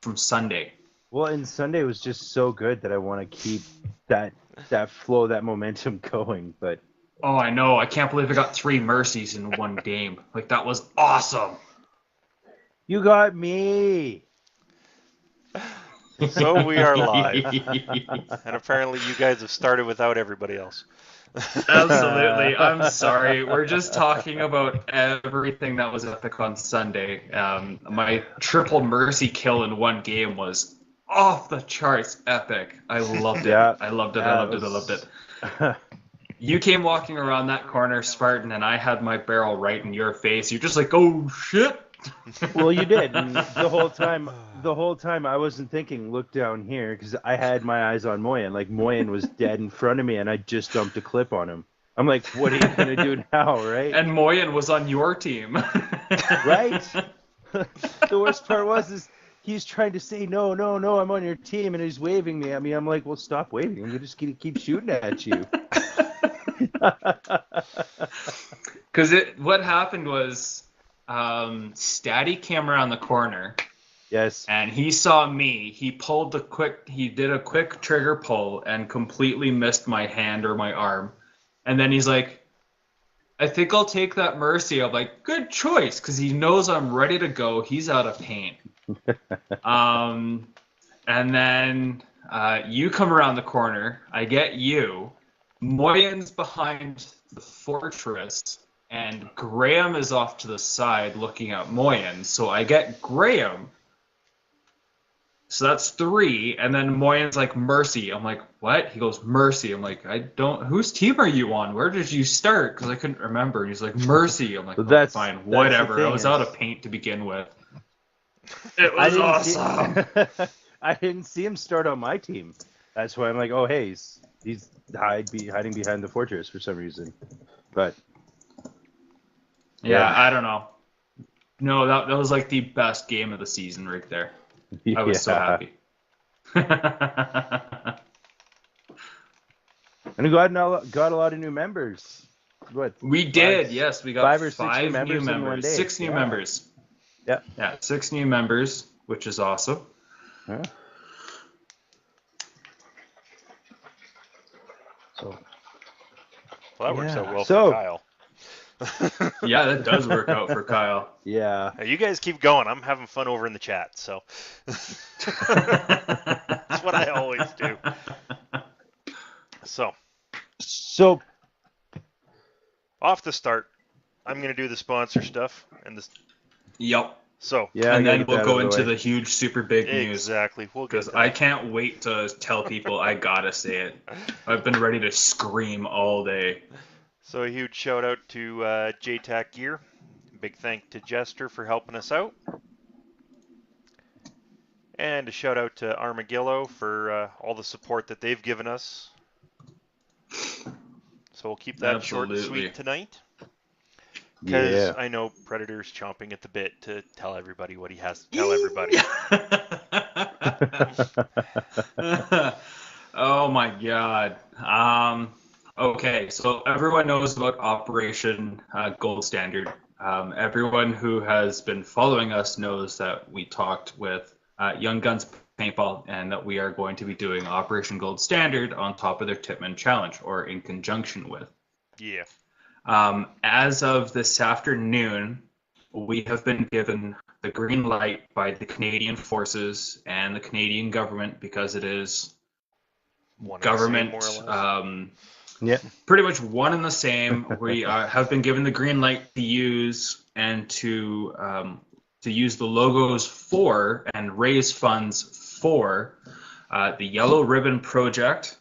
from Sunday. Well, and Sunday was just so good that I want to keep that flow, that momentum going. But Oh, I know. I can't believe I got 3 mercies in one game. Like, that was awesome. you got me. So we are live. And apparently you guys have started without everybody else. Absolutely. I'm sorry. We're just talking about everything that was epic on Sunday. My triple mercy kill in one game was off the charts epic. I loved it. Yeah, I loved it. I yeah, loved it. I loved it. You came walking around that corner, Spartan, and I had my barrel right in your face. You're just like, oh shit. Well, you did. And the whole time I wasn't thinking, look down here, because I had my eyes on Moyen. Like, Moyen was dead in front of me, and I just dumped a clip on him. I'm like, what are you going to do now, right? And Moyen was on your team. Right? The worst part is he's trying to say, no, no, no, I'm on your team, and he's waving me at me. I'm like, well, stop waving. I'm just going to keep shooting at you. Because what happened was Statty came around the corner. Yes. And he saw me. He did a quick trigger pull and completely missed my hand or my arm. And then he's like, I think I'll take that mercy. I'm like, good choice, because he knows I'm ready to go. He's out of pain. And then you come around the corner. I get you. Moyen's behind the fortress, and Graham is off to the side looking at Moyen. So I get Graham. So that's 3, and then Moyen's like, mercy. I'm like, what? He goes, mercy. I'm like, whose team are you on? Where did you start? Because I couldn't remember. And he's like, mercy. I'm like, That's fine, that's whatever. I was out of paint to begin with. It was awesome. I didn't see him start on my team. That's why I'm like, oh, hey, he's hiding behind the fortress for some reason. But yeah, I don't know. No, that was like the best game of the season right there. I was so happy. And we got a lot of new members. What? We did, yes. We got 5 or 6 5 new members in one day. 6 new members. Yeah. Yeah, 6 new members, which is awesome. Yeah. So. Well, that works out well for Kyle. Yeah, that does work out for Kyle. Yeah. Hey, you guys keep going. I'm having fun over in the chat, so that's what I always do. So off the start, I'm going to do the sponsor stuff and this. Yep. So yeah, and then we'll go into the huge, super big news. Exactly. Because I can't wait to tell people I gotta say it. I've been ready to scream all day. So a huge shout out to JTAC Gear. Big thank to Jester for helping us out. And a shout out to Armadillo for all the support that they've given us. So we'll keep that short and sweet tonight. Because I know Predator's chomping at the bit to tell everybody what he has to tell everybody. Oh my god. Okay, so everyone knows about Operation Gold Standard. Everyone who has been following us knows that we talked with Young Guns Paintball and that we are going to be doing Operation Gold Standard on top of their Tipman Challenge, or in conjunction with. Yeah. As of this afternoon, we have been given the green light by the Canadian forces and the Canadian government, because it is government, pretty much one and the same. We have been given the green light to use and to use the logos for and raise funds for the Yellow Ribbon Project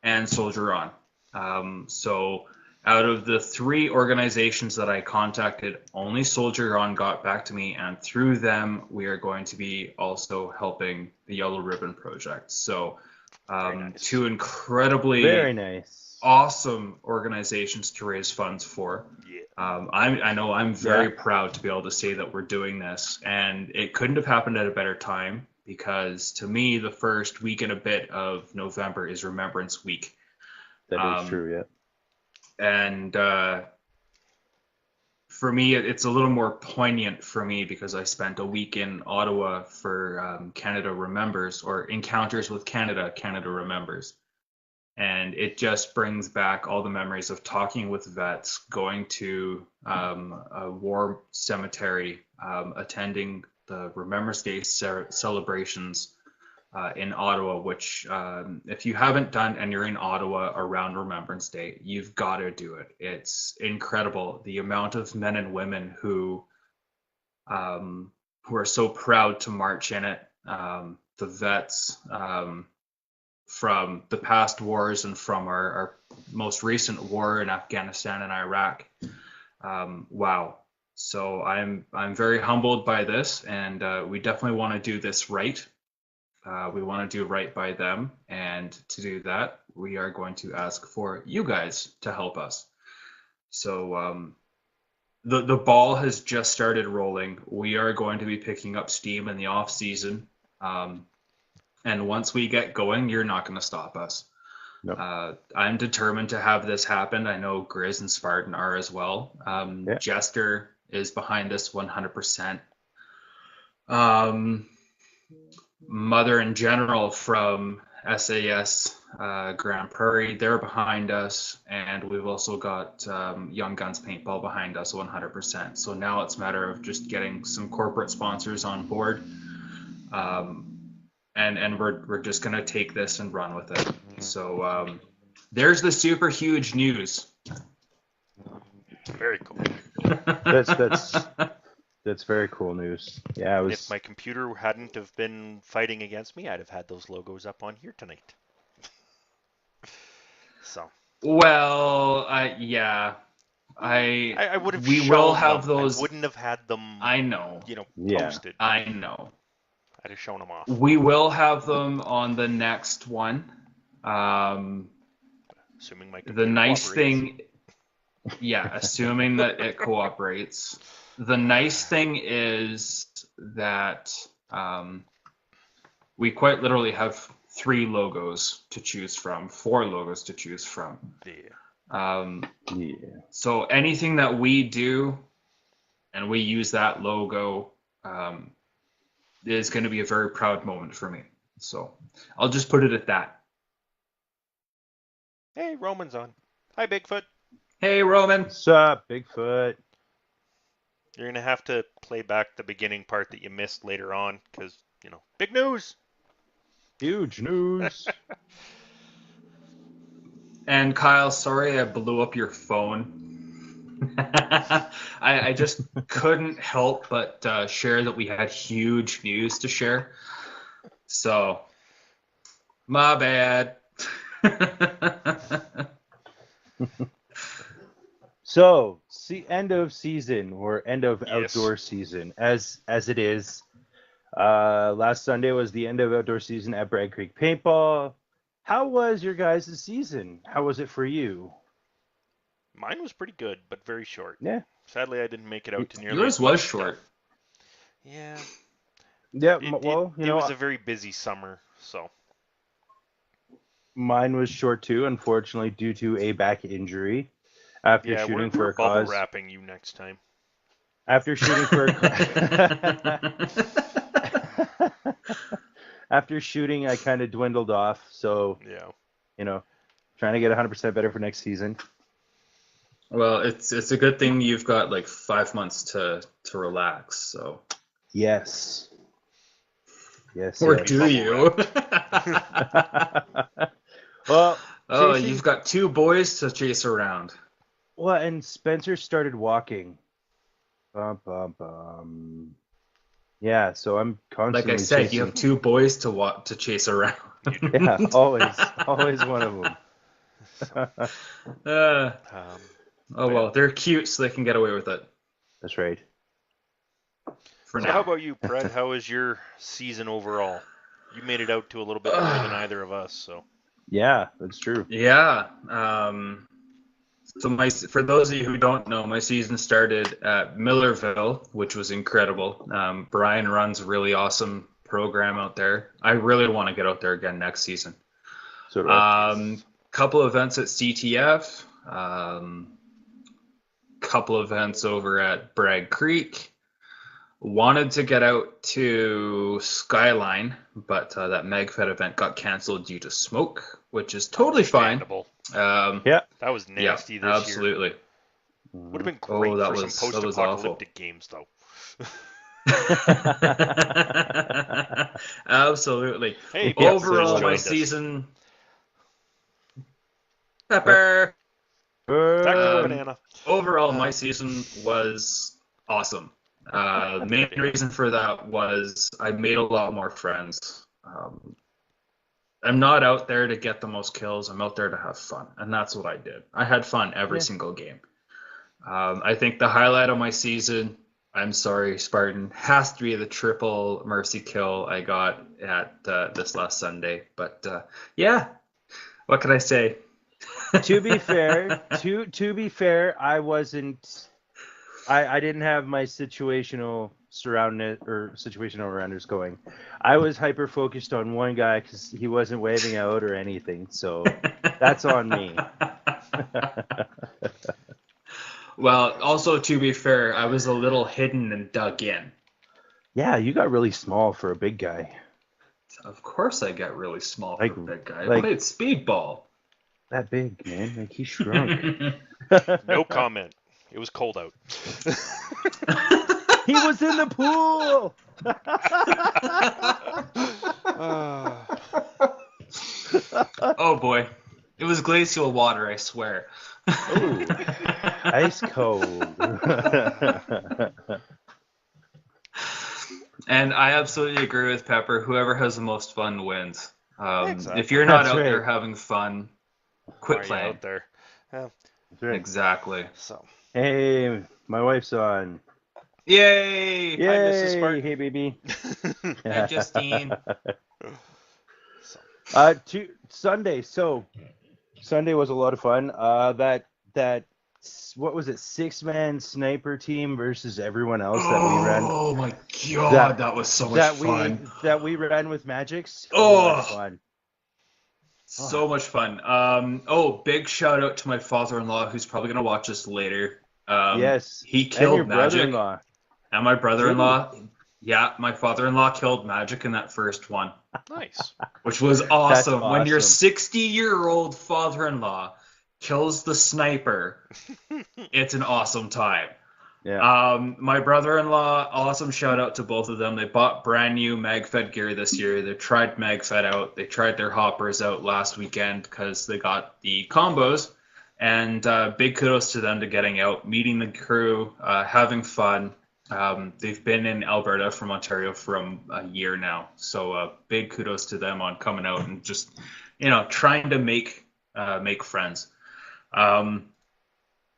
and Soldier On. So out of the 3 organizations that I contacted, only Soldier On got back to me, and through them, we are going to be also helping the Yellow Ribbon Project. So 2 incredibly very nice, awesome organizations to raise funds for. Yeah. I know I'm very proud to be able to say that we're doing this, and it couldn't have happened at a better time, because to me, the first week and a bit of November is Remembrance Week. That is true, yeah. And for me, it's a little more poignant for me because I spent a week in Ottawa for Canada Remembers, or Encounters with Canada, Canada Remembers. And it just brings back all the memories of talking with vets, going to a war cemetery, attending the Remembrance Day celebrations in Ottawa, which if you haven't done and you're in Ottawa around Remembrance Day, you've got to do it. It's incredible the amount of men and women who are so proud to march in it. The vets from the past wars and from our most recent war in Afghanistan and Iraq. Wow. So I'm very humbled by this, and we definitely want to do this right. We want to do right by them, and to do that, we are going to ask for you guys to help us. So the ball has just started rolling. We are going to be picking up steam in the off season, and once we get going, you're not going to stop us. Nope. I'm determined to have this happen. I know Grizz and Spartan are as well. Yeah. Jester is behind us 100%. Mother in general from SAS Grand Prairie, they're behind us, and we've also got Young Guns Paintball behind us 100%. So now it's a matter of just getting some corporate sponsors on board, and we're just gonna take this and run with it. So there's the super huge news. Very cool. That's very cool news. Yeah, if my computer hadn't have been fighting against me, I'd have had those logos up on here tonight. So. Well, yeah. I would have. We will have them. those. I wouldn't have had them. I know. Posted. I know. I'd have shown them off. We will have them on the next one. Assuming my computer the nice cooperates. thing. Yeah, assuming that it cooperates. The nice thing is that we quite literally have 4 logos to choose from. Yeah. So anything that we do and we use that logo is going to be a very proud moment for me. So I'll just put it at that. Hey, Roman's on. Hi, Bigfoot. Hey, Roman. What's up, Bigfoot? You're going to have to play back the beginning part that you missed later on because, big news. Huge news. And Kyle, sorry I blew up your phone. I just couldn't help but share that we had huge news to share. So, my bad. So, end of season or end of outdoor season, as it is. Last Sunday was the end of outdoor season at Bragg Creek Paintball. How was your guys' season? How was it for you? Mine was pretty good, but very short. Yeah. Sadly, I didn't make it out to nearly. Yours was short. Yeah. Yeah. It was a very busy summer, so. Mine was short too, unfortunately, due to a back injury. After shooting for a cause. Bubble wrapping you next time. After shooting for a After shooting, I kind of dwindled off. So, trying to get 100% better for next season. Well, it's a good thing you've got like 5 months to relax. So. Yes. Or do you? Well. You've got 2 boys to chase around. Well, and Spencer started walking. Yeah, so I'm constantly. Like I said, you have 2 boys to chase around. Yeah, always one of them. Well, they're cute, so they can get away with it. That's right. So how about you, Fred? How was your season overall? You made it out to a little bit more than either of us, so. Yeah, that's true. Yeah. So for those of you who don't know, my season started at Millerville, which was incredible. Brian runs a really awesome program out there. I really want to get out there again next season. Couple events at CTF, couple events over at Bragg Creek. Wanted to get out to Skyline, but that MagFed event got canceled due to smoke, which is totally fine. Yeah, that was nasty this absolutely. year. Would have been great for some post-apocalyptic games, though. Absolutely. Hey, overall, my season. Pepper. Banana. Overall, my season was awesome. The main reason for that was I made a lot more friends. I'm not out there to get the most kills. I'm out there to have fun, and that's what I did. I had fun every single game. I think the highlight of my season, I'm sorry, Spartan, has to be the triple mercy kill I got at this last Sunday. But yeah, what can I say? To be fair, I wasn't. I didn't have my situational rounders going. I was hyper focused on one guy because he wasn't waving out or anything. So that's on me. Well, also to be fair, I was a little hidden and dug in. Yeah, you got really small for a big guy. Of course I got really small for a big guy. I like, played speedball. That big, man. Like, he shrunk. No comment. It was cold out. He was in the pool! Oh, boy. It was glacial water, I swear. Ooh, ice cold. And I absolutely agree with Pepper. Whoever has the most fun wins. Exactly. If you're not out there having fun, quit playing. Out there. Yeah. Right. Exactly. So. Hey, my wife's on. Yay! Yay! Hi, Mrs. Spartan. Hey, baby. Hi, Justine. Sunday. So Sunday was a lot of fun. That what was it? 6-man sniper team versus everyone else that we ran. Oh my god, that was so much fun. That we ran with Magics. Oh, fun. So much fun. Big shout out to my father-in-law who's probably gonna watch this later. Yes. He killed and your Magic. Brother-in-law. And my brother-in-law. Yeah, my father-in-law killed Magic in that first one. Nice. Which was awesome. Awesome. When your 60-year-old father-in-law kills the sniper, it's an awesome time. Yeah. My brother-in-law, awesome shout out to both of them. They bought brand new MagFed gear this year. They tried MagFed out. They tried their hoppers out last weekend because they got the combos. And big kudos to them to getting out, meeting the crew, having fun. They've been in Alberta from Ontario for a year now. So big kudos to them on coming out and just, trying to make friends.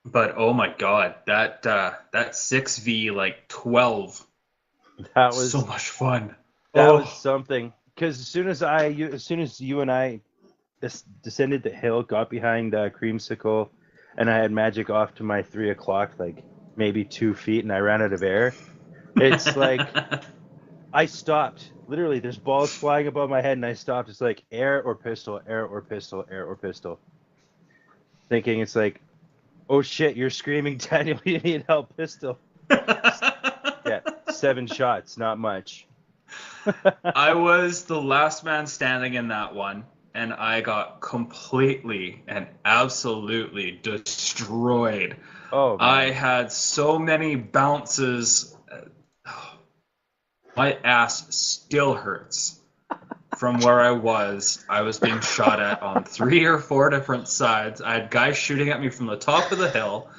But oh my god, that 6v12, that was so much fun. That was something. Because as soon as you and I descended the hill, got behind Creamsicle, and I had Magic off to my 3 o'clock, like maybe 2 feet, and I ran out of air. It's like I stopped. Literally, there's balls flying above my head, and I stopped. It's like air or pistol, air or pistol, air or pistol. Thinking it's like, oh shit, you're screaming, Daniel, you need help, pistol. Yeah, 7 shots, not much. I was the last man standing in that one, and I got completely and absolutely destroyed. Oh, man. I had so many bounces. My ass still hurts from where I was. I was being shot at on 3 or 4 different sides. I had guys shooting at me from the top of the hill.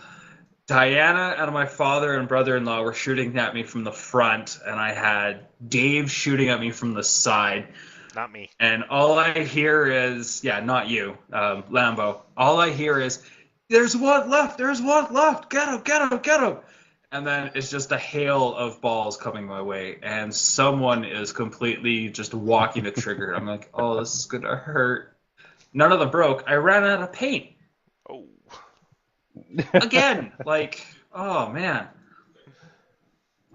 Diana and my father and brother-in-law were shooting at me from the front, and I had Dave shooting at me from the side. Not me. And all I hear is, not you, Lambo. All I hear is, there's one left, get him. And then it's just a hail of balls coming my way, and someone is completely just walking the trigger. I'm like, oh, this is going to hurt. None of them broke. I ran out of paint. Oh. Again, oh man,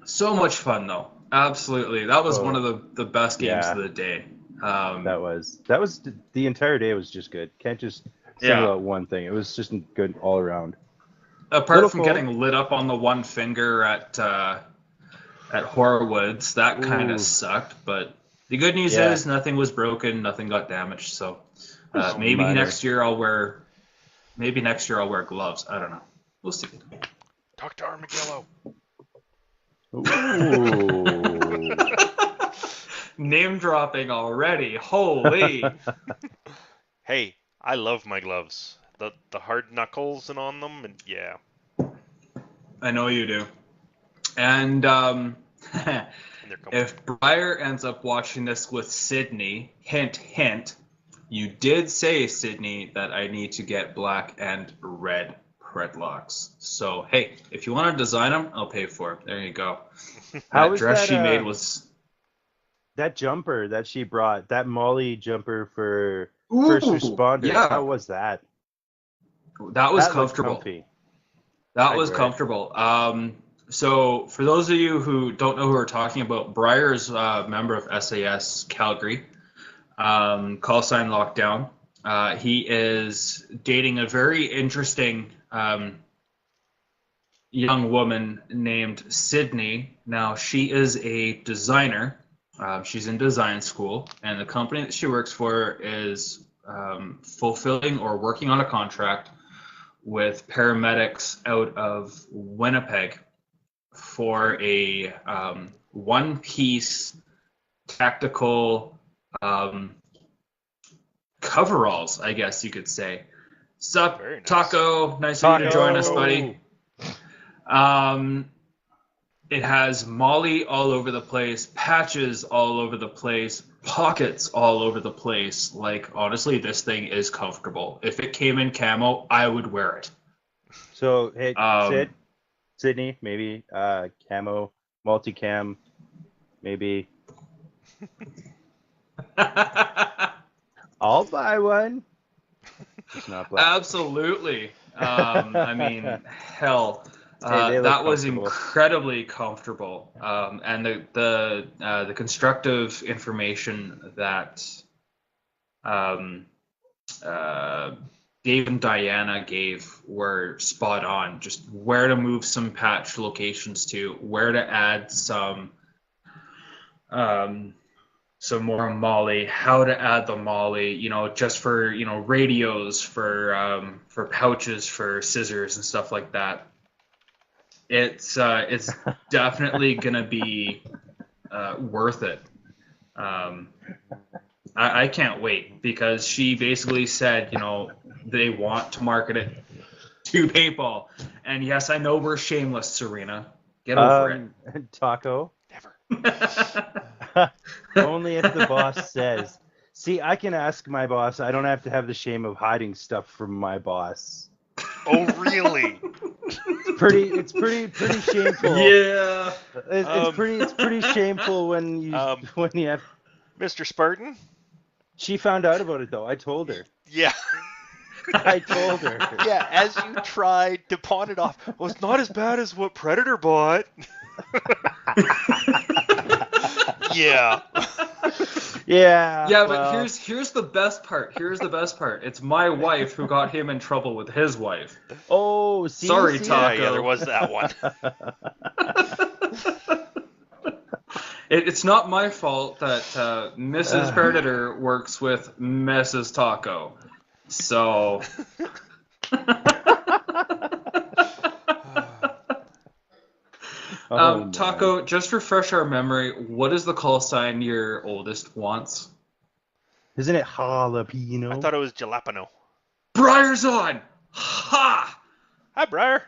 so much fun though. Absolutely, that was one of the best games of the day. That was the entire day was just good. Can't just single out one thing. It was just good all around. apart from getting lit up on the one finger at Horwoods, that kind of sucked. But the good news is nothing was broken, nothing got damaged. So maybe next year I'll wear gloves. I don't know. We'll see. Talk to Armadillo. Ooh. Name dropping already. Holy. Hey, I love my gloves. The hard knuckles and on them, and yeah. I know you do. And if Briar ends up watching this with Sydney, hint, hint, you did say, Sydney, that I need to get black and red dreadlocks. So, hey, if you want to design them, I'll pay for it. There you go. How that dress she made was... That jumper that she brought, that Molly jumper for first responders, how was that? That was comfortable. That was comfortable. So for those of you who don't know who we're talking about, Briar is a member of SAS Calgary, call sign Lockdown. He is dating a very interesting young woman named Sydney. Now, she is a designer. She's in design school, and the company that she works for is fulfilling or working on a contract with paramedics out of Winnipeg for a one-piece tactical coveralls, I guess you could say. Sup, nice. Taco? Nice of you to join us, buddy. It has Molly all over the place, patches all over the place, pockets all over the place. Like, honestly, this thing is comfortable. If it came in camo, I would wear it. So, hey, Sydney, maybe camo, multicam, maybe. I'll buy one. It's not black. Absolutely. I mean, hell. That was incredibly comfortable, and the constructive information that Dave and Diana gave were spot on. Just where to move some patch locations to, where to add some more Molly, how to add the Molly, just for radios, for pouches, for scissors and stuff like that. It's definitely gonna be worth it. I can't wait, because she basically said, they want to market it to paintball. And yes, I know we're shameless, Serena. Get over it. Taco. Never. Only if the boss says. See, I can ask my boss. I don't have to have the shame of hiding stuff from my boss. Oh, really? It's pretty shameful. Yeah. It's pretty shameful when you have. Mr. Spartan? She found out about it though. I told her. Yeah. I told her. Yeah, as you tried to pawn it off. Well, it's not as bad as what Predator bought. Yeah. Yeah. Yeah, but here's the best part. It's my wife who got him in trouble with his wife. Oh, sorry, Taco. Yeah, there was that one. It's not my fault that Mrs. Predator works with Mrs. Taco. So. Taco, just refresh our memory. What is the call sign your oldest wants? Isn't it jalapeno? I thought it was jalapeno. Briar's on! Ha! Hi, Briar.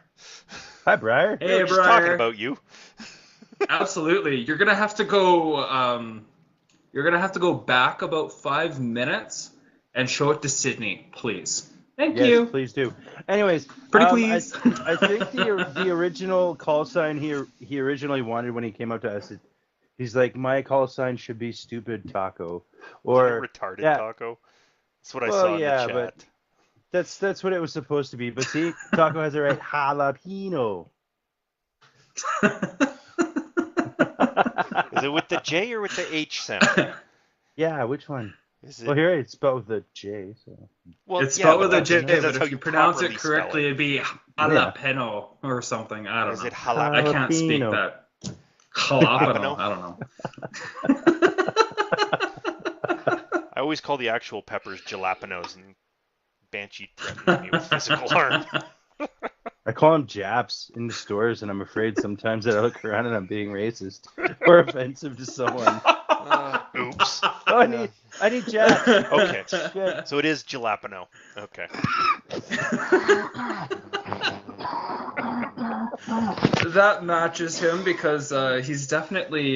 Hi, Briar. Hey, Just talking about you. Absolutely. You're gonna have to go. You're gonna have to go back about 5 minutes and show it to Sydney, please. Thank you. Please do. Anyways, pretty please. I think the original call sign he originally wanted when he came out to us, he's like, my call sign should be stupid taco, or retarded taco. That's what I saw in the chat. But that's what it was supposed to be. But see, Taco has it right, jalapeno. Is it with the J or with the H sound? Yeah, which one? Is it? Well, here it's spelled with a J. So. Well, It's spelled with a that's J, because but that's how if you you pronounce it properly correctly, spell it'd be jalapeno or something. I Or don't is know. it I can't speak Jalapeno. that. Jalapeno. Jalapeno? I don't know. I always call the actual peppers jalapenos, and Banshee threatens me with physical harm. I call them Japs in the stores, and I'm afraid sometimes that I look around and I'm being racist or offensive to someone. Oops. Oh, I need Japs. Okay. Shit. So it is jalapeno. Okay. That matches him because he's definitely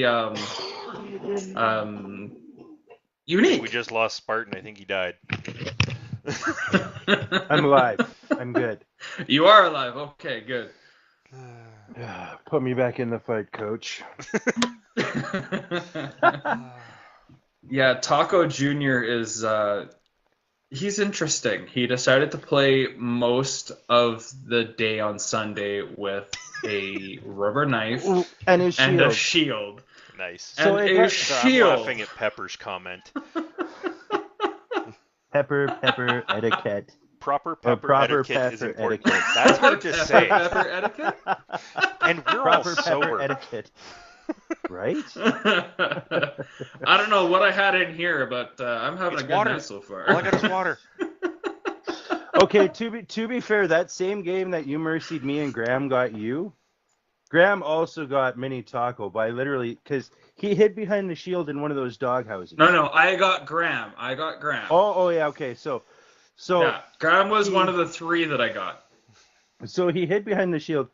unique. We just lost Spartan. I think he died. I'm alive. I'm good. You are alive. Okay, good. Put me back in the fight, coach. Yeah, Taco Jr. is he's interesting. He decided to play most of the day on Sunday with a rubber knife and his and a shield. shield. Nice. And a So I'm shield. laughing at Pepper's comment. Pepper etiquette. Proper Proper etiquette is pepper important. etiquette. That's hard to say. Pepper etiquette? And we're all Proper sober. pepper etiquette. Right? I don't know what I had in here, but I'm having It's a good water. night so far. All I got is water. Okay, to be fair, that same game that you mercied me and Graham got you, Graham also got Mini Taco by literally, because he hid behind the shield in one of those dog houses. No, I got Graham. Oh yeah, okay, so yeah, Graham was one of the 3 that I got. So he hid behind the shield.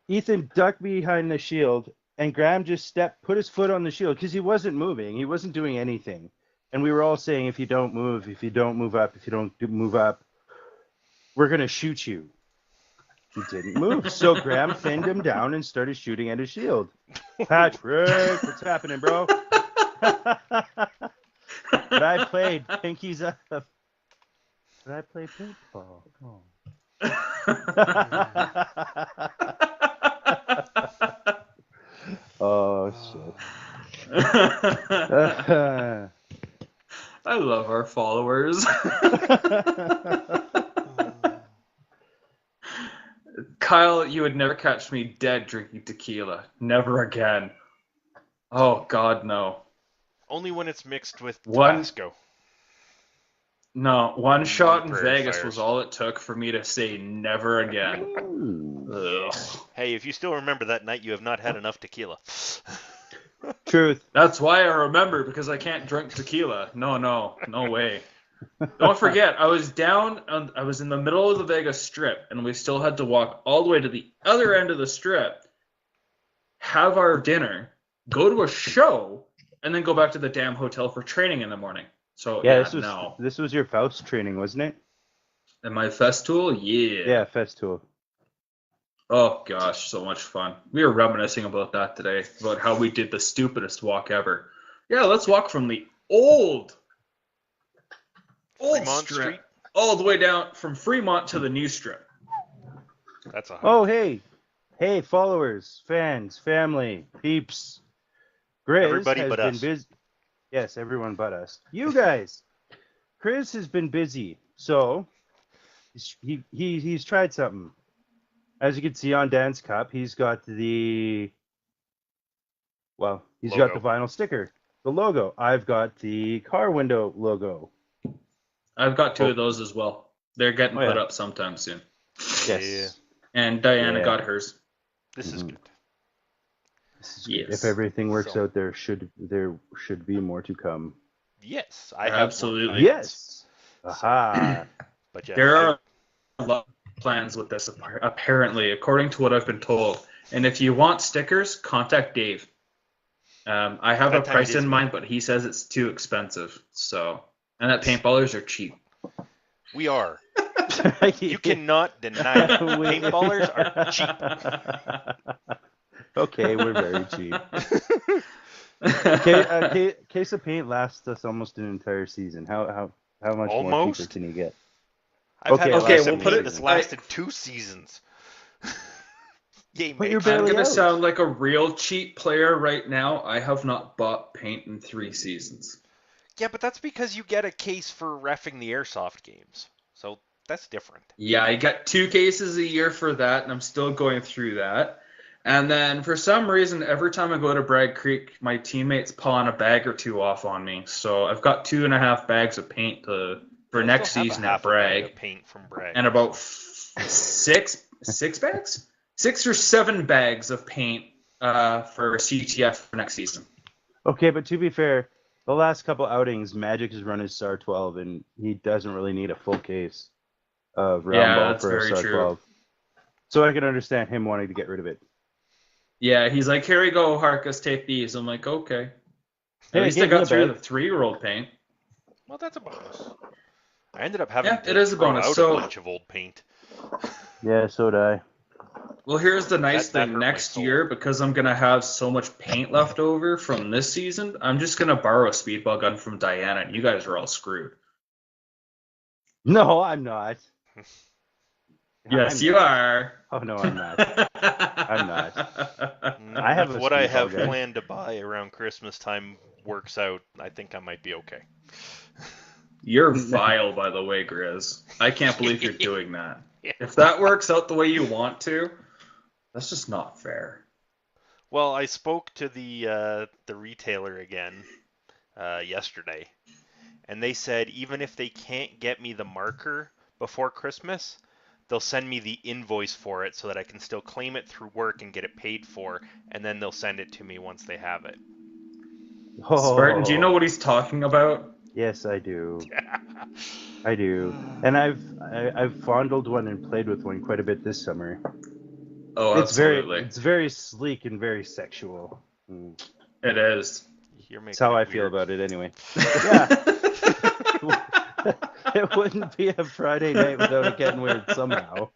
Ethan ducked behind the shield, and Graham just put his foot on the shield because he wasn't moving. He wasn't doing anything. And we were all saying, if you don't move up, if you don't move up, we're going to shoot you. He didn't move. So Graham pinned him down and started shooting at his shield. Patrick, what's happening, bro? But I played pinkies up. But I played paintball. Oh. Oh shit. I love our followers. Kyle, you would never catch me dead drinking tequila. Never again. Oh God, no. Only when it's mixed with One- Tabasco. No, one shot in Prairie Vegas fires. was all it took for me to say never again. Ugh. Hey, if you still remember that night, you have not had enough tequila. Truth. That's why I remember, because I can't drink tequila. No way. Don't forget, I was in the middle of the Vegas Strip, and we still had to walk all the way to the other end of the Strip, have our dinner, go to a show, and then go back to the damn hotel for training in the morning. So Yeah, no. this was your Faust training, wasn't it? And my Festool, yeah. Yeah, Festool. Oh gosh, so much fun. We were reminiscing about that today, about how we did the stupidest walk ever. Yeah, let's walk from the old Fremont strip Street? all the way down from Fremont to the new strip. That's a Oh, hey, followers, fans, family, peeps. Grizz Everybody has but been us. busy. Yes, everyone but us. You guys. Chris has been busy, so he's tried something. As you can see on Dan's Cup, he's got the logo. vinyl sticker, the logo. I've got the car window logo. I've got 2 of those as well. They're getting put yeah. up sometime soon. Yes. Yeah. And Diana Yeah. got hers. This is good. Yes. If everything works So- out, there should be more to come. Yes, I have Absolutely. more plans. Yes. Aha. But yeah, There are a lot of plans with this, apparently, according to what I've been told. And if you want stickers, contact Dave. I have That a time price it is in me. mind, but he says it's too expensive. So, and that paintballers are cheap. we are. You cannot deny it. Paintballers are cheap. Okay, we're very cheap. Case of paint lasts us almost an entire season. How much more Almost? cheaper can you get? I've had Okay, a okay, case we'll of put paint it- that's lasted 2 seasons. Yay, But mate. you're I'm barely going to out. sound like a real cheap player right now. I have not bought paint in 3 seasons. Yeah, but that's because you get a case for reffing the airsoft games. So that's different. Yeah, I got 2 cases a year for that, and I'm still going through that. And then for some reason, every time I go to Bragg Creek, my teammates pawn a bag or 2 off on me. So I've got 2.5 bags of paint for I next still have season a at half a bag Bragg, of paint from Bragg. and about 6 bags, 6 or 7 bags of paint for CTF for next season. Okay, but to be fair, the last couple outings, Magic has run his SAR 12, and he doesn't really need a full case of round ball that's for a very SAR true. 12. So I can understand him wanting to get rid of it. Yeah, he's like, here we go, Harkus, take these. I'm like, okay. Hey, At least I gave me a got through bag. the 3-year-old paint. Well, that's a bonus. I ended up having Yeah, it to is a throw bonus. out So- a bunch of old paint. Yeah, so did I. Well, here's the nice That hurt thing. my Next soul. year, because I'm going to have so much paint left over from this season, I'm just going to borrow a speedball gun from Diana, and you guys are all screwed. No, I'm not. Yes, I'm you not. are. Oh, no, I'm not. I'm not. I have If a what I speedball have gun. planned to buy around Christmas time works out, I think I might be okay. You're vile, by the way, Grizz. I can't believe you're doing that. Yeah. If that works out the way you want to, that's just not fair. Well, I spoke to the retailer again yesterday, and they said even if they can't get me the marker before Christmas, they'll send me the invoice for it so that I can still claim it through work and get it paid for, and then they'll send it to me once they have it. Oh, Spartan, do you know what he's talking about? Yes, I do. I do. And I've fondled one and played with one quite a bit this summer. Oh, absolutely. It's very sleek and very sexual. It is. You're making That's how it I feel weird. about it anyway. Yeah. It wouldn't be a Friday night without it getting weird somehow.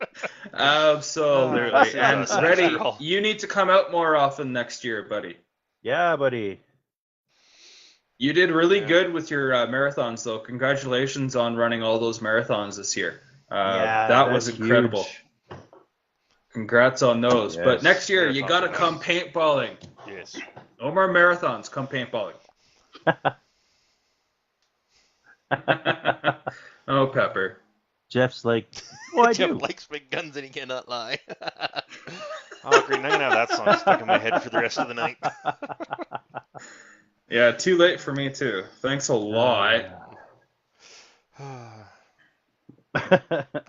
Absolutely. This is And us Reddy, after all. you need to come out more often next year, buddy. Yeah, buddy. You did really Yeah. good with your marathons, though. Congratulations on running all those marathons this year. Yeah, that was that's incredible. huge. Congrats on those. Yes. But next year, you Marathons got to are come nice. paintballing. Yes. No more marathons. Come paintballing. Oh, Pepper. Jeff's like, oh, I Jeff do. likes big guns and he cannot lie. Oh, great. I'm going to have that song stuck in my head for the rest of the night. Yeah, too late for me, too. Thanks a lot.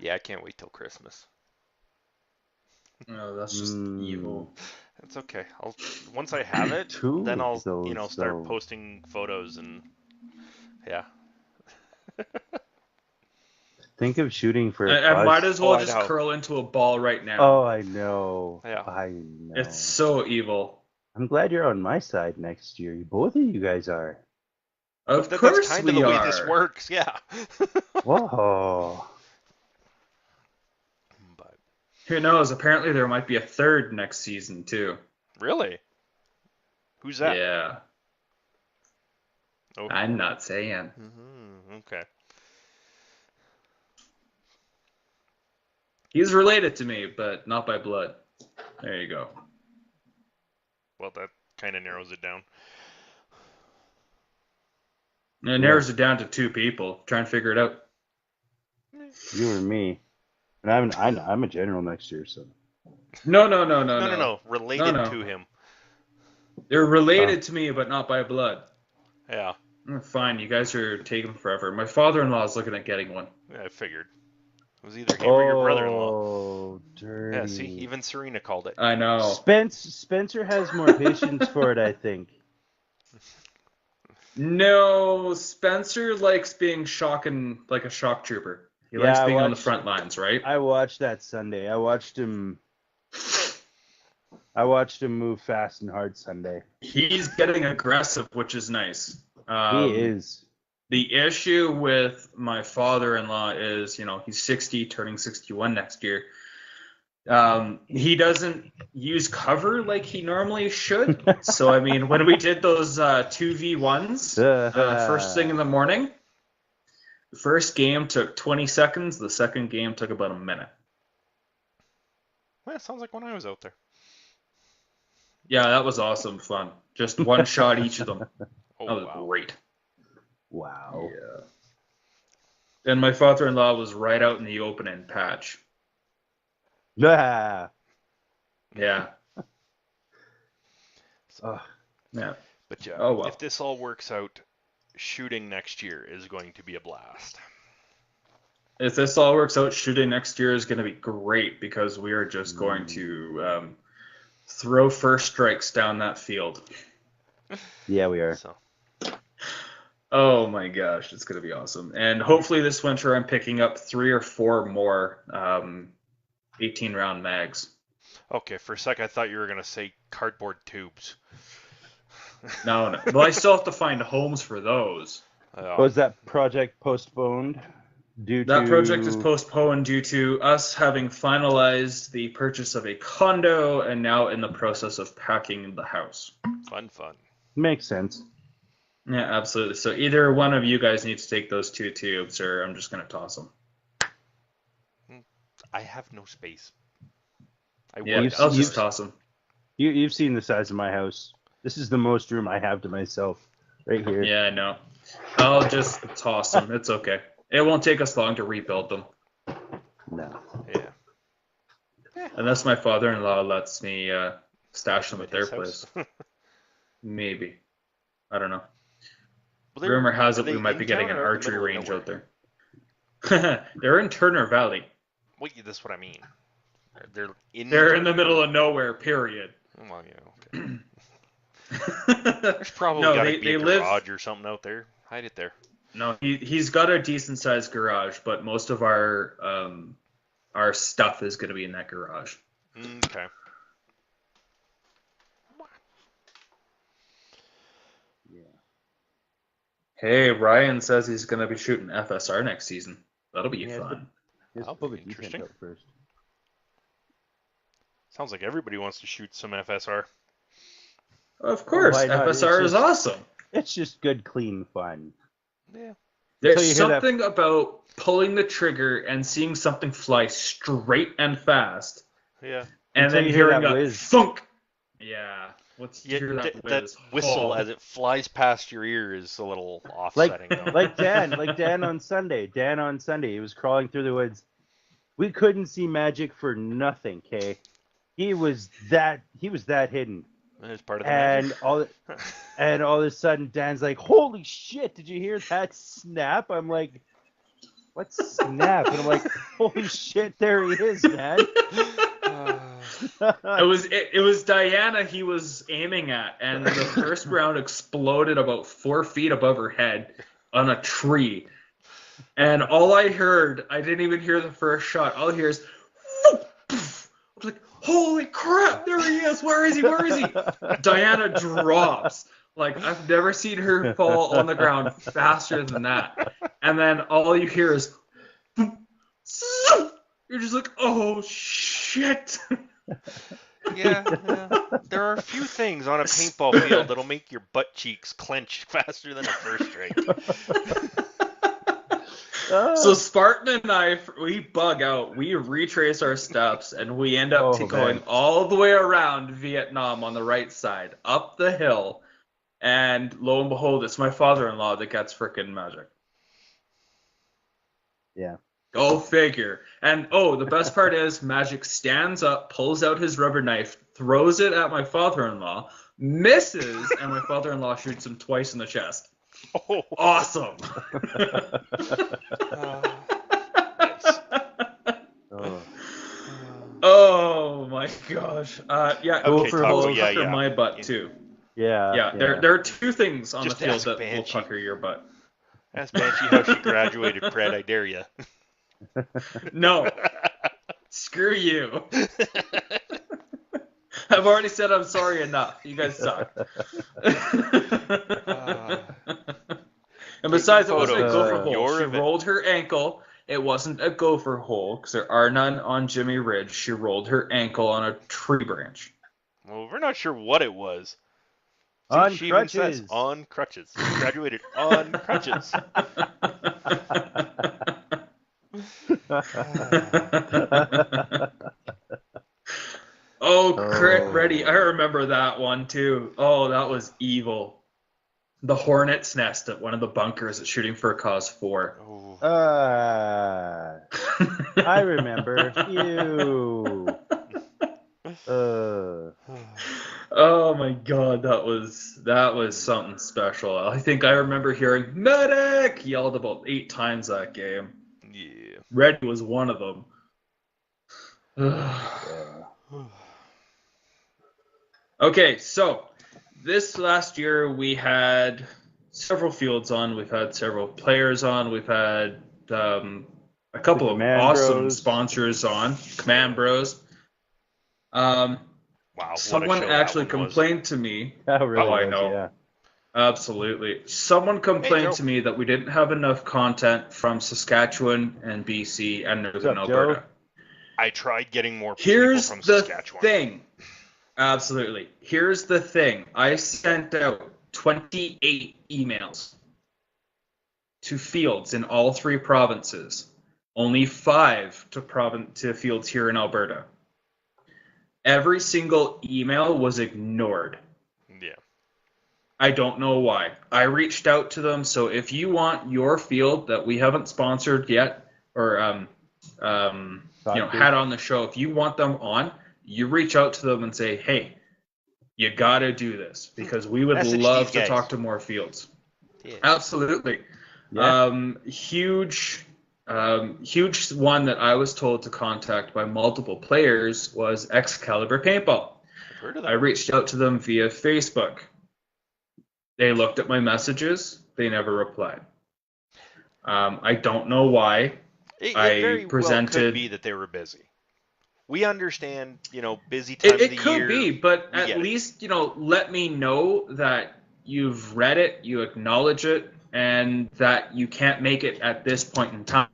Yeah, I can't wait till Christmas. No, that's just evil. That's okay. Once I have it, then I'll start posting photos and yeah. Think of shooting for a I cause. might as well I just know. curl into a ball right now. Oh, I know. Yeah. I know. It's so evil. I'm glad you're on my side next year. Both of you guys are. Of That's course kind we of the are. way this works, yeah. Whoa. But Who knows? Apparently there might be a third next season, too. really? Who's that? Yeah. Oh. I'm not saying. Okay. He's related to me, but not by blood. There you go. Well, that kind of narrows it down. And it narrows it down to 2 people. Try and figure it out. You or me. And I'm a general next year, so. No. Related No. to him. They're related to me, but not by blood. Yeah. Fine, you guys are taking forever. My father-in-law is looking at getting one. I figured. It was either him or your brother-in-law. Oh, dirty. Yeah, see, even Serena called it. I know. Spencer has more patience for it, I think. No, Spencer likes being shocking like a shock trooper. He likes being on the front lines, right? I watched that Sunday. I watched him move fast and hard Sunday. He's getting aggressive, which is nice. He is. The issue with my father-in-law is, he's 60, turning 61 next year. He doesn't use cover like he normally should. So, I mean, when we did those 2v1s first thing in the morning, the first game took 20 seconds. The second game took about a minute. Well, it sounds like when I was out there. Yeah, that was awesome fun. Just one shot each of them. Oh, That was wow. great. Wow. Yeah. And my father-in-law was right out in the open-end patch. Yeah. Yeah. Ugh. Yeah. But yeah, Oh, well. if this all works out, shooting next year is going to be a blast. If this all works out, shooting next year is going to be great because we are just going to throw first strikes down that field. Yeah, we are. So Oh my gosh, it's going to be awesome. And hopefully this winter I'm picking up 3 or 4 more 18-round mags. okay, for a sec I thought you were gonna say cardboard tubes. No. Well, I still have to find homes for those. Was that project postponed due That to... project is postponed due to us having finalized the purchase of a condo and now in the process of packing the house. Fun. Makes sense. Yeah, absolutely. So either one of you guys needs to take those 2 tubes, or I'm just going to toss them. I have no space. Yeah, I'll just toss them. You've seen the size of my house. This is the most room I have to myself, right here. Yeah, I know. I'll just toss them. It's okay. It won't take us long to rebuild them. No. Yeah. Unless my father-in-law lets me stash them at their His house. place. Maybe. I don't know. Well, Rumor has it are we they might in be getting town an or out in the archery middle of range nowhere? out there. They're in Turner Valley. Wait, that's what I mean. They're in. They're in the middle of nowhere, period. Well, yeah, okay. There's probably No, got to be they a live- garage or something out there. Hide it there. No, he's got a decent sized garage, but most of our stuff is going to be in that garage. Okay. Hey, Ryan says he's going to be shooting FSR next season. That'll be fun. Just That'll pull be the defense interesting. up first. Sounds like everybody wants to shoot some FSR. Of course, why not? FSR It's is just- awesome. It's just good, clean fun. Yeah. There's Until you hear that- something about pulling the trigger and seeing something fly straight and fast, Yeah. and Until then you hear hearing that a whiz. thunk. Yeah, let's Yeah, hear that that whiz. whistle Oh. as it flies past your ear is a little offsetting. though. Like Dan on Sunday. Dan on Sunday, he was crawling through the woods. We couldn't see magic for nothing, Kay. He was that hidden. It's part of the And magic. all of a sudden Dan's like, "Holy shit, did you hear that snap?" I'm like, "What snap?" And I'm like, "Holy shit, there he is, man." It was Diana he was aiming at, and the first round exploded about 4 feet above her head on a tree. And all I heard, I didn't even hear the first shot. All I hear is, "Whoop, poof." I was like, "Holy crap, there he is! Where is he? Where is he?" Diana drops. Like, I've never seen her fall on the ground faster than that. And then all you hear is, "Boop, zoom." You're just like, "Oh shit." Yeah. There are a few things on a paintball field that'll make your butt cheeks clench faster than a first strike. So Spartan and I, we bug out. We retrace our steps, and we end up going man. all the way around Vietnam on the right side, up the hill. And lo and behold, it's my father-in-law that gets frickin' magic. Yeah. Go figure. And the best part is Magic stands up, pulls out his rubber knife, throws it at my father-in-law, misses, and my father-in-law shoots him twice in the chest. Oh, Awesome. nice. Oh my gosh. Yeah, Okay, go for Taco, will yeah, pucker yeah. my butt too. Yeah. Yeah, there are 2 things on Just the field ask that will Banshee. pucker your butt. Ask Banshee how she graduated, Fred. I dare ya. No. Screw you. I've already said I'm sorry enough. You guys suck. And besides, it wasn't a photos gopher from hole. your She event. rolled her ankle. It wasn't a gopher hole because there are none on Jimmy Ridge. She rolled her ankle on a tree branch. Well, we're not sure what it was. See, On she even says crutches. on crutches. She graduated on crutches. Oh, crit ready. I remember that one too. Oh, that was evil. the Hornet's Nest at one of the bunkers at Shooting for a Cause 4. Oh. I remember. Ew. Oh my god, that was something special. I think I remember hearing "medic" yelled about 8 times that game. Yeah. Red was one of them. Okay, so this last year we had several fields on, we've had several players on, we've had a couple of awesome sponsors on, Command Bros. Wow, what a Someone show actually that one was. complained to me. Really I was, know. yeah. Absolutely. Someone complained to me that we didn't have enough content from Saskatchewan and BC and Northern Alberta. Joe? I tried getting more Here's people from the Saskatchewan. thing. Absolutely. Here's the thing. I sent out 28 emails to fields in all 3 provinces. Only 5 to fields here in Alberta. Every single email was ignored. Yeah. I don't know why. I reached out to them. So if you want your field that we haven't sponsored yet, or had on the show, if you want them on, you reach out to them and say, "Hey, you gotta do this," because we would Message love these to guys. talk to more fields. Yeah. Absolutely. Yeah. Huge one that I was told to contact by multiple players was Excalibur Paintball. I've heard of I that. reached out to them via Facebook. They looked at my messages. They never replied. I don't know why. It I very well presented. could be that they were busy. We understand, busy time of the It could year. be, but We at get it. least, let me know that you've read it, you acknowledge it, and that you can't make it at this point in time.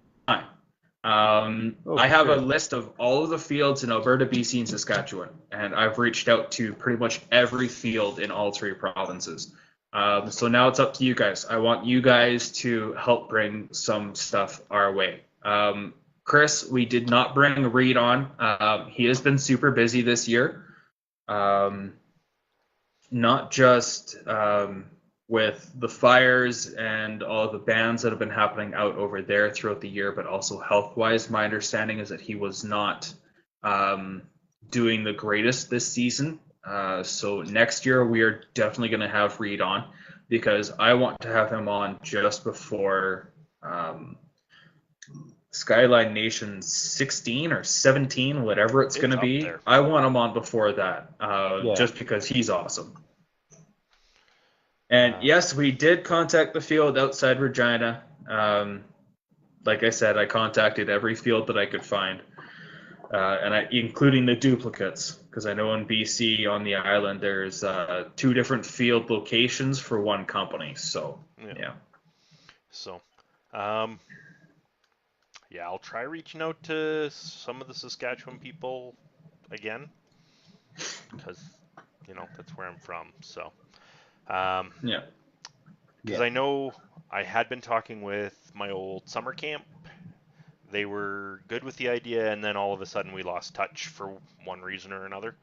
I have a list of all of the fields in Alberta, BC, and Saskatchewan, and I've reached out to pretty much every field in all 3 provinces. So now it's up to you guys. I want you guys to help bring some stuff our way. Chris, we did not bring Reed on. He has been super busy this year. Not just with the fires and all the bans that have been happening out over there throughout the year, but also health-wise. My understanding is that he was not doing the greatest this season. So next year we are definitely going to have Reed on, because I want to have him on just before Skyline Nation 16 or 17, whatever it's going to be. There. I want him on before that, just because he's awesome. And yes, we did contact the field outside Regina. Like I said, I contacted every field that I could find, including the duplicates, because I know in BC on the island there's 2 different field locations for one company. So yeah. So, I'll try reaching out to some of the Saskatchewan people again, because that's where I'm from. So. Because I know I had been talking with my old summer camp. They were good with the idea, and then all of a sudden we lost touch for one reason or another.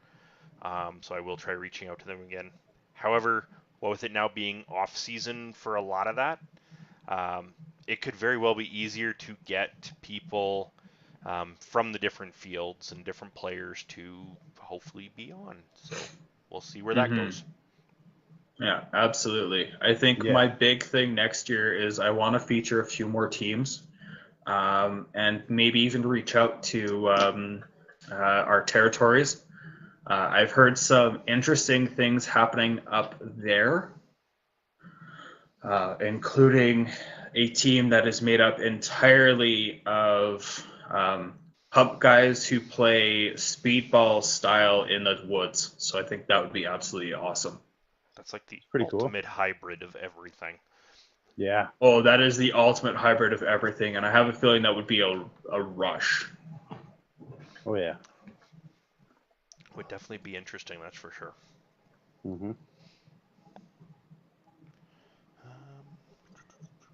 So I will try reaching out to them again. However, with it now being off season for a lot of that, it could very well be easier to get people from the different fields and different players to hopefully be on. So we'll see where that goes. Yeah, absolutely. I think my big thing next year is I want to feature a few more teams, and maybe even reach out to our territories. I've heard some interesting things happening up there, including a team that is made up entirely of pump guys who play speedball style in the woods. So I think that would be absolutely awesome. That's like the Pretty ultimate hybrid of everything. Yeah. Oh, that is the ultimate hybrid of everything, and I have a feeling that would be a rush. Oh, yeah. Would definitely be interesting, that's for sure. Mm-hmm.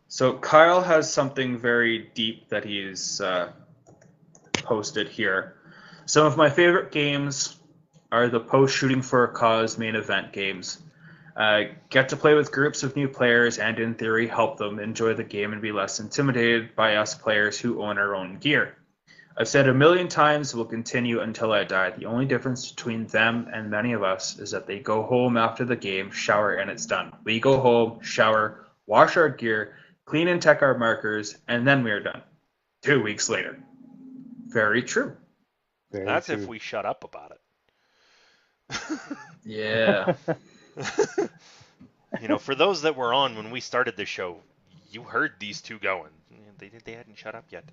So Kyle has something very deep that he's posted here. Some of my favorite games are the post Shooting for a Cause main event games. Get to play with groups of new players and, in theory, help them enjoy the game and be less intimidated by us players who own our own gear. I've said a million times, will continue until I die. The only difference between them and many of us is that they go home after the game, shower, and it's done. We go home, shower, wash our gear, clean and tech our markers, and then we are done. 2 weeks later. Very true. That's if we shut up about it. Yeah. For those that were on when we started the show, you heard these two going. They hadn't shut up yet.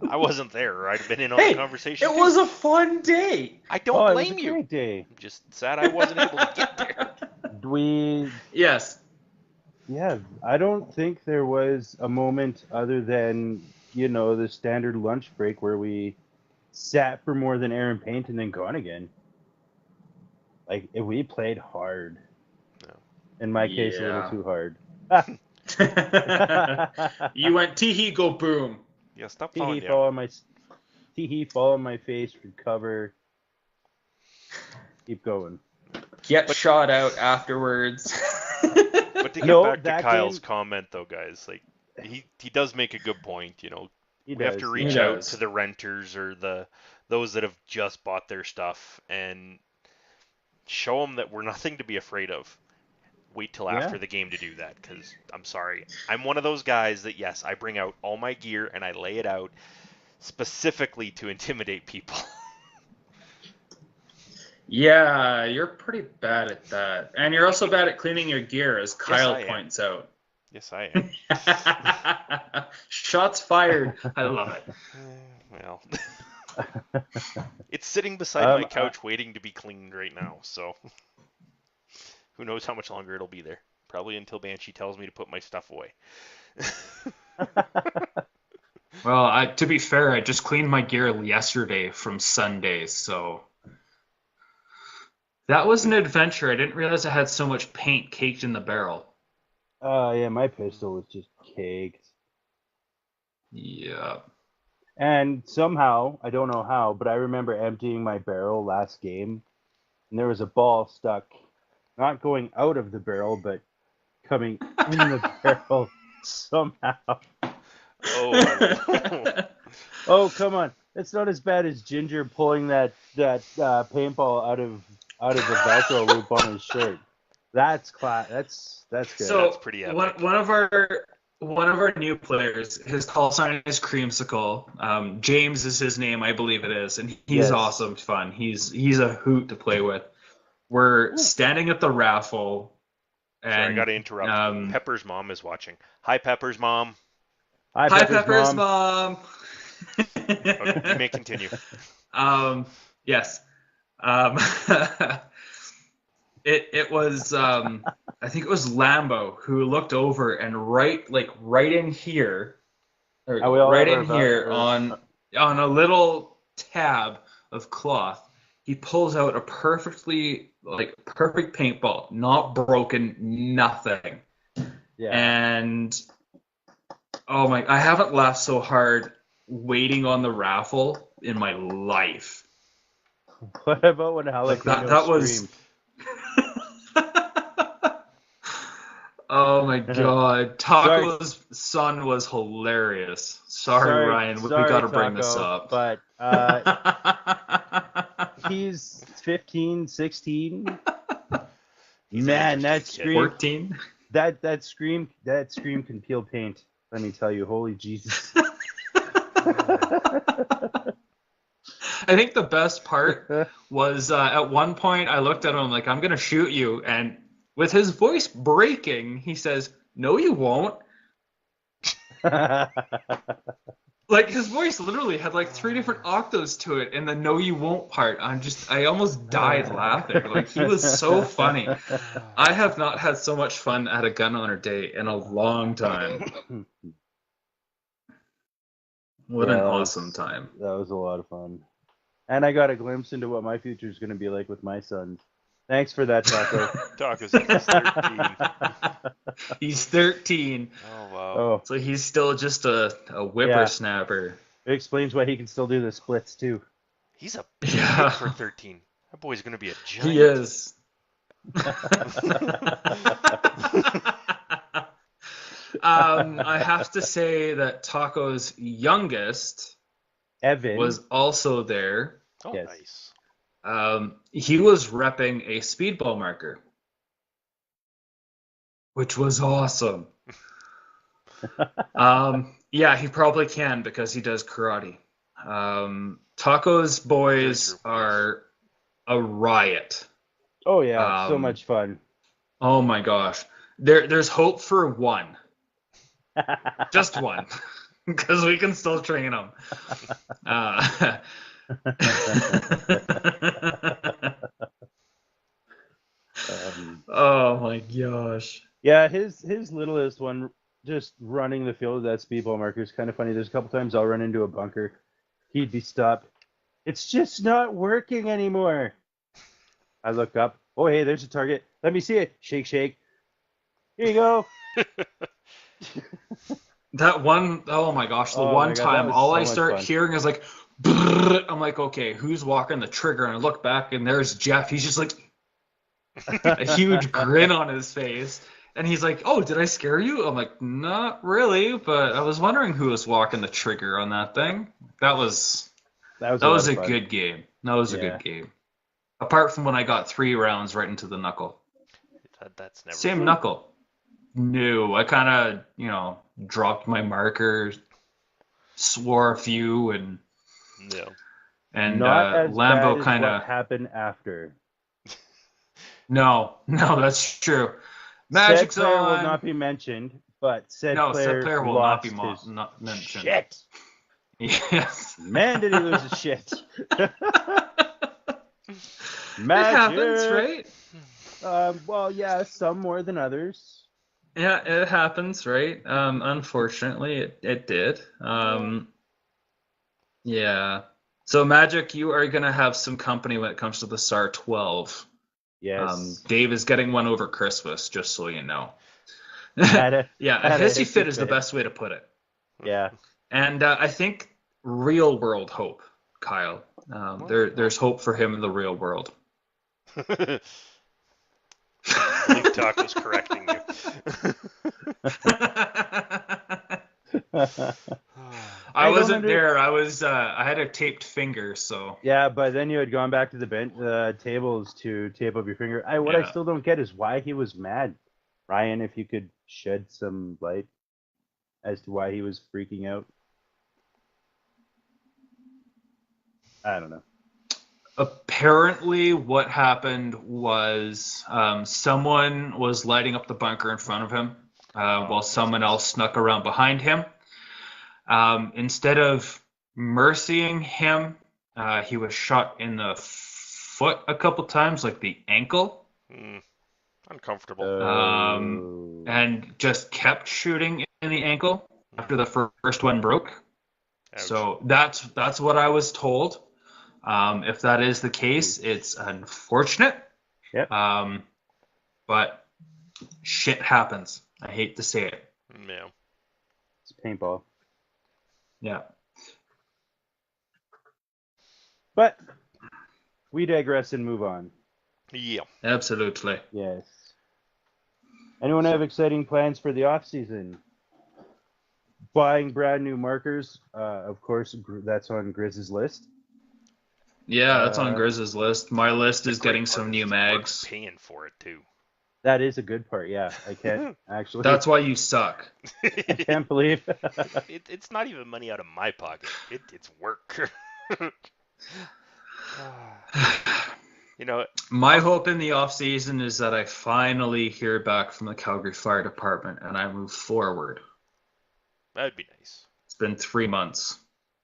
I wasn't there. I'd been in on the conversation. It was a fun day. I don't blame it was a you. great day. I'm just sad I wasn't able to get there. Yes. Yeah, I don't think there was a moment other than, the standard lunch break where we sat for more than air and paint and then gone again. Like, we played hard. No. In my case, a little too hard. You went tee-hee, go boom. Yeah, stop falling down. Fall on my face, recover. Keep going. Get shot out afterwards. But to get back to Kyle's comment, though, guys, like he does make a good point. We have to reach out to the renters or those that have just bought their stuff and show them that we're nothing to be afraid of. Wait till after the game to do that, because I'm sorry, I'm one of those guys that, yes, I bring out all my gear and I lay it out specifically to intimidate people. Yeah, you're pretty bad at that. And you're also bad at cleaning your gear, as Kyle points out. Yes, I am. Shots fired. I love it. Well, it's sitting beside my couch waiting to be cleaned right now, so who knows how much longer it'll be there. Probably until Banshee tells me to put my stuff away. Well, to be fair, I just cleaned my gear yesterday from Sunday, so that was an adventure. I didn't realize I had so much paint caked in the barrel. Yeah, my pistol was just caked. Yeah. And somehow, I don't know how, but I remember emptying my barrel last game, and there was a ball stuck, not going out of the barrel, but coming in the barrel somehow. Oh. Oh, come on. It's not as bad as Ginger pulling that paintball out of the Velcro loop on his shirt. That's good. So that's pretty epic. One of our new players, his call sign is Creamsicle. James is his name, I believe it is, and he's awesome fun. He's a hoot to play with. We're standing at the raffle. And, sorry, I got to interrupt. Pepper's mom is watching. Hi, Pepper's mom. Hi, Pepper's mom. Okay, you may continue. Yes. It was I think it was Lambo who looked over and right in here, on a little tab of cloth, he pulls out a perfect paintball, not broken, nothing. Yeah. And oh my, I haven't laughed so hard waiting on the raffle in my life. What about when Alex that was Oh my god. Taco's son was hilarious. Sorry Ryan, we got to bring this up. But he's 15, 16. Man, that scream 14. That scream can peel paint. Let me tell you, holy Jesus. I think the best part was at one point I looked at him like, I'm going to shoot you. And with his voice breaking, he says, no, you won't. Like his voice literally had like 3 different octaves to it in the no, you won't part. I almost died laughing. Like he was so funny. I have not had so much fun at a gun owner day in a long time. What an awesome time. That was a lot of fun. And I got a glimpse into what my future is going to be like with my sons. Thanks for that, Taco. Taco's 13. He's 13. Oh, wow. Oh, So he's still just a whippersnapper. it explains why he can still do the splits, too. He's a big kid for 13. That boy's gonna be a giant. He is. I have to say that Taco's youngest Evan was also there. Oh, Yes. nice. He was repping a speedball marker, which was awesome. Yeah, he probably can because he does karate. Taco's boys are a riot. Oh yeah, so much fun. Oh my gosh. There's hope for one. Just one. Because we can still train them. Oh my gosh. Yeah, his littlest one just running the field with that speedball marker is kind of funny. There's a couple times I'll run into a bunker. He'd be stopped. It's just not working anymore. I look up. Oh, hey, there's a target. Let me see it. Shake, shake. Here you go. That one, oh my gosh, the Oh one my God, time that was all so I much start fun. hearing is like, brrr. I'm like, okay, who's walking the trigger? And I look back and there's Jeff. He's just like a huge grin on his face. And he's like, oh, did I scare you? I'm like, not really, but I was wondering who was walking the trigger on that thing. That was a good game. That was a Yeah. good game. Apart from when I got 3 rounds right into the knuckle. That's never Same fun. knuckle. No, I kind of, dropped my marker, swore a few, and No. Not as bad Lambo as kind what of. happened after. No, that's true. Said Magic's player on. will not be mentioned, but said No, player, said player will not be lost his not mentioned. shit. Yes. Man, did he lose his shit. It happens, right? Well, yeah, some more than others. Yeah, it happens, right? Unfortunately, it did. Yeah. So Magic, you are gonna have some company when it comes to the SAR 12. Yes. Dave is getting one over Christmas, just so you know. At a hissy fit is the fit. best way to put it. Yeah. And I think real world hope, Kyle. There's hope for him in the real world. I think Taco's correcting you. I wasn't there. I was. I had a taped finger, so. Yeah, but then you had gone back to the tables to tape up your finger. What I still don't get is why he was mad. Ryan, if you could shed some light as to why he was freaking out. I don't know. Apparently, what happened was someone was lighting up the bunker in front of him while someone else snuck around behind him. Instead of mercying him, he was shot in the foot a couple times, like the ankle. Uncomfortable. And just kept shooting in the ankle after the first one broke. Ouch. So that's what I was told. If that is the case, it's unfortunate. Yep. But shit happens. I hate to say it. Yeah. It's paintball. Yeah. But we digress and move on. Yeah. Absolutely. Yes. Anyone have exciting plans for the off season? Buying brand new markers. Of course, that's on Grizz's list. Yeah, that's on Grizz's list. My list is getting some new mags. Paying for it too. That is a good part. Yeah, I can't actually. That's why you suck. I can't believe. It's not even money out of my pocket. It's work. My hope in the off season is that I finally hear back from the Calgary Fire Department and I move forward. That'd be nice. It's been 3 months.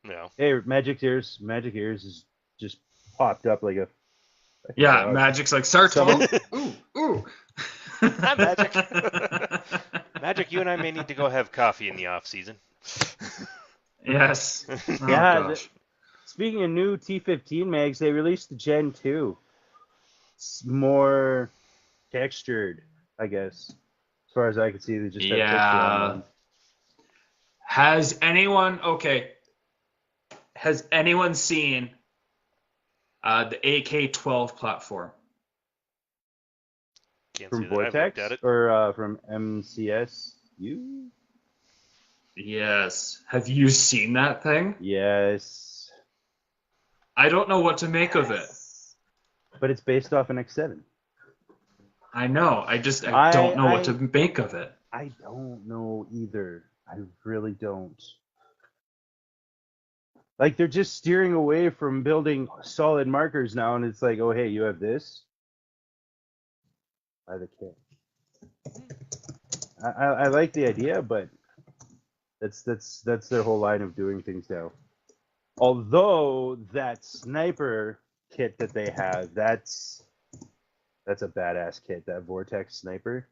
Yeah. Hey, Magic Ears is just popped up like a. Yeah, Magic's like, start Someone... Ooh. Hi, Magic. Magic, you and I may need to go have coffee in the off season. Yes. Oh, yeah. Speaking of new T15 mags, they released the Gen 2. It's more textured, I guess. As far as I can see, they just have texture on them. Has anyone seen The AK-12 platform. Can't From say that I've looked Vortex at it. or from MCSU? Yes. Have you seen that thing? Yes. I don't know what to make of it. But it's based off an X7. I know. I don't know what to I make of it. I don't know either. I really don't. Like they're just steering away from building solid markers now, and it's like, oh hey, you have this. Buy the kit. I like the idea, but that's their whole line of doing things now. Although that sniper kit that they have, that's a badass kit. That Vortex sniper.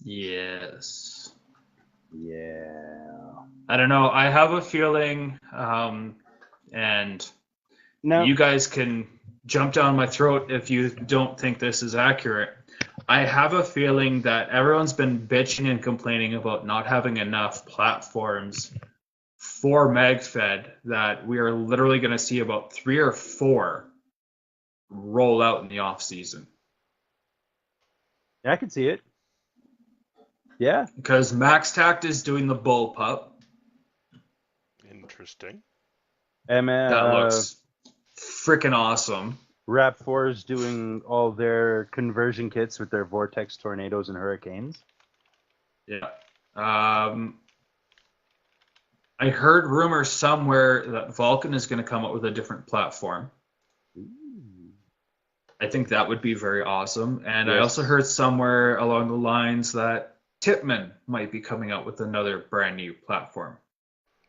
Yes. Yeah. I don't know. I have a feeling, and Now, you guys can jump down my throat if you don't think this is accurate. I have a feeling that everyone's been bitching and complaining about not having enough platforms for MagFed, that we are literally going to see about 3 or 4 roll out in the off season. I can see it. Yeah. Because MaxTact is doing the bullpup. Interesting. And That looks freaking awesome. Rap 4 is doing all their conversion kits with their Vortex tornadoes and hurricanes. Yeah. I heard rumors somewhere that Vulcan is going to come up with a different platform. Ooh. I think that would be very awesome. And I Yes. also heard somewhere along the lines that Tipman might be coming out with another brand new platform.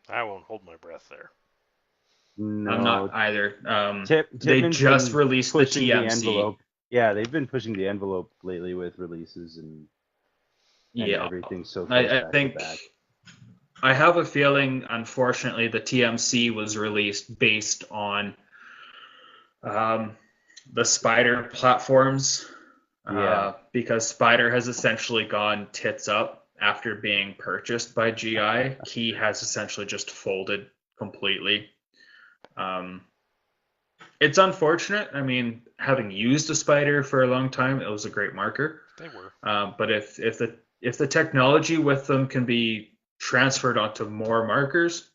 I won't hold my breath there. No, I'm not either. They Tipman's just been released the pushing TMC. envelope. Yeah, they've been pushing the envelope lately with releases and everything so close I back think to back. I have a feeling, unfortunately, the TMC was released based on the Spider platforms. Yeah. Because Spider has essentially gone tits up after being purchased by GI. He has essentially just folded completely. It's unfortunate. I mean, having used a Spider for a long time, it was a great marker. They were. But if the technology with them can be transferred onto more markers,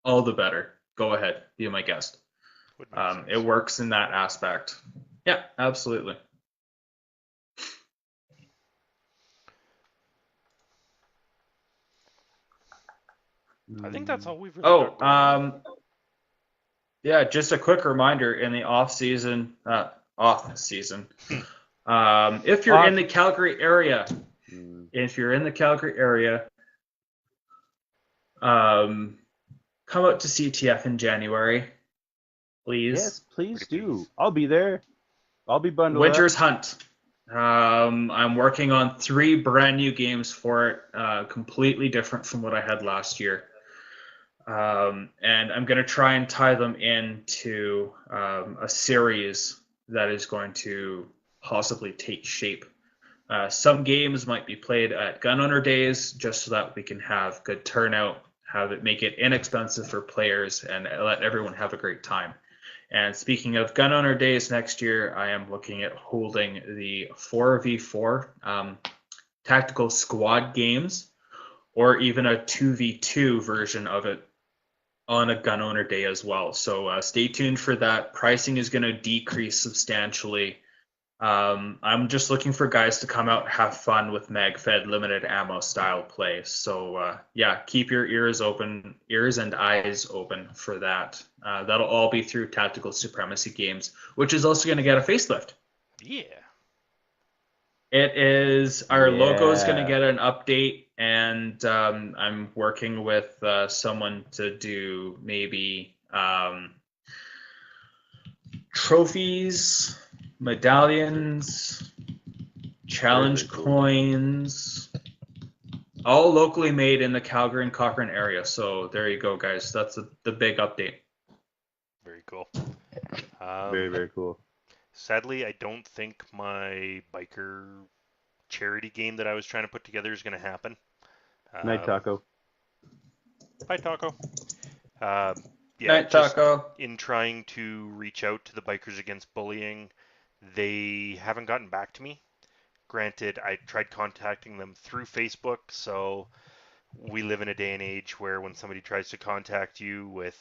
all the better. Go ahead, be my guest. Would make sense. It works in that aspect. Yeah, absolutely. I think that's all we've really got going on. Yeah, just a quick reminder in the off season, if you're in the Calgary area, come out to CTF in January, please. Yes, please do. I'll be there. I'll be bundled Winter's up. Hunt. I'm working on 3 brand new games for it, completely different from what I had last year. And I'm going to try and tie them into a series that is going to possibly take shape. Some games might be played at Gun Owner Days just so that we can have good turnout, make it inexpensive for players, and let everyone have a great time. And speaking of Gun Owner Days next year, I am looking at holding the 4v4 tactical squad games, or even a 2v2 version of it on a Gun Owner Day as well. So stay tuned for that. Pricing is going to decrease substantially. I'm just looking for guys to come out and have fun with MagFed limited ammo style play. So yeah, keep your ears and eyes open for that. That'll all be through Tactical Supremacy Games, which is also going to get a facelift. Yeah. It is. Our logo is going to get an update, and I'm working with someone to do maybe trophies, medallions, challenge coins, all locally made in the Calgary and Cochrane area. So there you go, guys. That's the big update. Very cool. Very, very cool. Sadly, I don't think my biker charity game that I was trying to put together is going to happen. Night Taco. Bye, Taco. Yeah, Night, just Taco. in trying to reach out to the Bikers Against Bullying, they haven't gotten back to me. Granted, I tried contacting them through Facebook, so we live in a day and age where when somebody tries to contact you with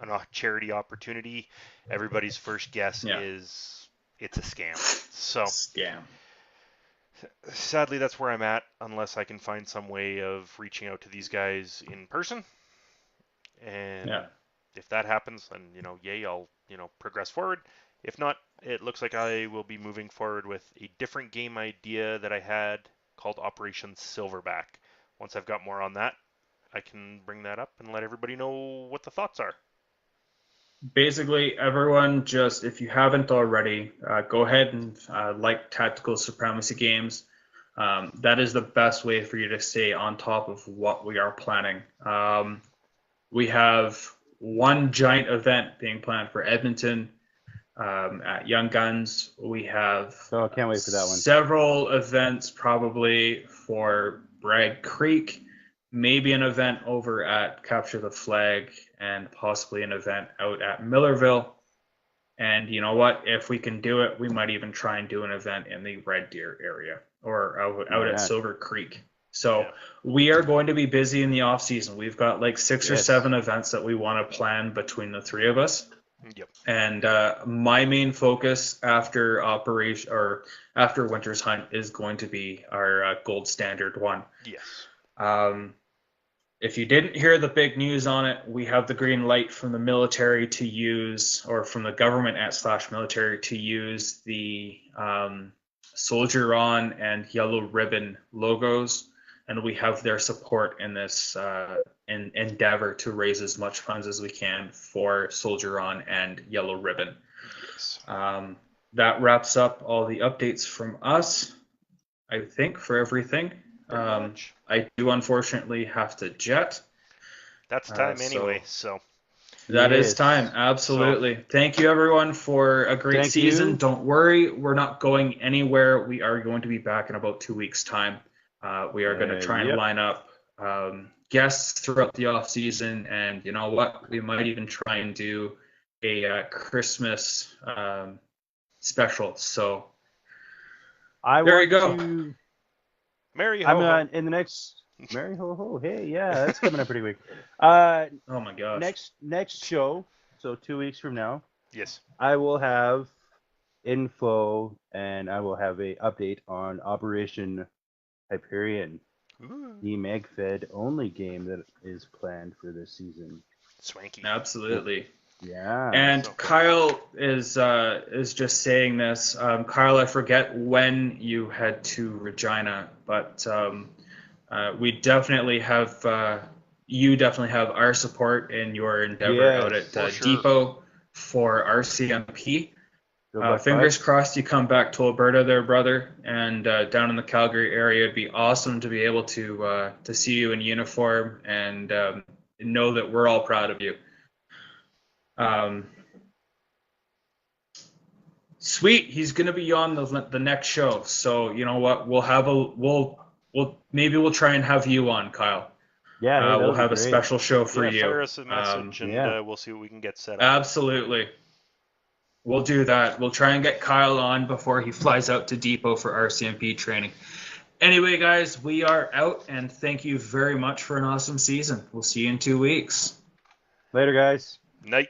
a charity opportunity, everybody's first guess Yeah. is it's a scam. So Scam. sadly, that's where I'm at, unless I can find some way of reaching out to these guys in person. And Yeah. if that happens, then yay, I'll progress forward. If not, it looks like I will be moving forward with a different game idea that I had called Operation Silverback. Once I've got more on that, I can bring that up and let everybody know what the thoughts are. Basically, everyone just, if you haven't already, go ahead and like Tactical Supremacy games. That is the best way for you to stay on top of what we are planning. We have one giant event being planned for Edmonton at Young Guns. We have Oh, can't wait for that one. several events probably for Bragg Creek, maybe an event over at Capture the Flag, and possibly an event out at Millerville. And you know what? If we can do it, we might even try and do an event in the Red Deer area or out at Silver Creek. So we are going to be busy in the off season. We've got like 6 or 7 events that we want to plan between the 3 of us. Yep. And my main focus after Winter's Hunt is going to be our gold standard one. Yes. If you didn't hear the big news on it, we have the green light from the military to use, or from the government / military to use the Soldier On and Yellow Ribbon logos, and we have their support in this endeavor to raise as much funds as we can for Soldier On and Yellow Ribbon. Yes. That wraps up all the updates from us, I think, for everything. I do unfortunately have to jet. That's time anyway, so. That is time, absolutely. So, thank you everyone for a great season. You. Don't worry, we're not going anywhere. We are going to be back in about 2 weeks' time. We are going to try and line up guests throughout the off season, and you know what? We might even try and do a Christmas special. So there you go. Merry ho ho. In the next Merry ho ho. Hey, yeah, that's coming up pretty quick. Oh my gosh. Next show, so 2 weeks from now. Yes. I will have info and I will have a update on Operation Hyperion, the MegFed only game that is planned for this season. Swanky. Absolutely. Yeah. And so Kyle is just saying this. Kyle, I forget when you head to Regina, but we definitely have you definitely have our support in your endeavor out at Depot for RCMP. Fingers crossed you come back to Alberta there, brother, and down in the Calgary area. It'd be awesome to be able to see you in uniform and know that we're all proud of you. Sweet, he's gonna be on the next show, so you know what? Maybe we'll try and have you on, Kyle. Yeah, we'll have a special show for you. Fire us a message and we'll see what we can get set up. Absolutely, we'll do that. We'll try and get Kyle on before he flies out to Depot for RCMP training. Anyway, guys, we are out, and thank you very much for an awesome season. We'll see you in 2 weeks. Later, guys. Night.